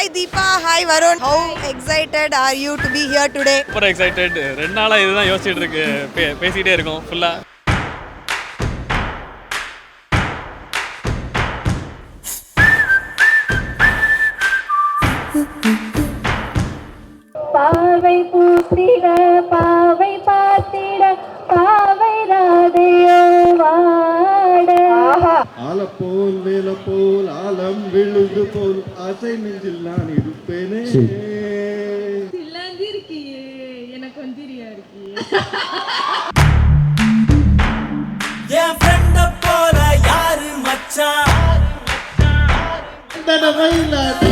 Hi Deepa, hi Varun. How excited are you to be here today? Super excited. 2 நாளா இதுதான் யோசிச்சிட்டு இருக்கு. பேசிட்டே இருக்கோம் ஃபுல்லா. பாவை பூத்திட பாவை பார்த்திட பாவை ராதையோ வாட ஆலப்போல் வேலப்போல் ஆலம் விழுது போல் ஆசை நெஞ்சில் நான் இருப்பேனே. இருக்கியே எனக்கு வந்திரியா இருக்கியே என் ஃப்ரெண்ட போல யாரு மச்சான் தடவையில்லாத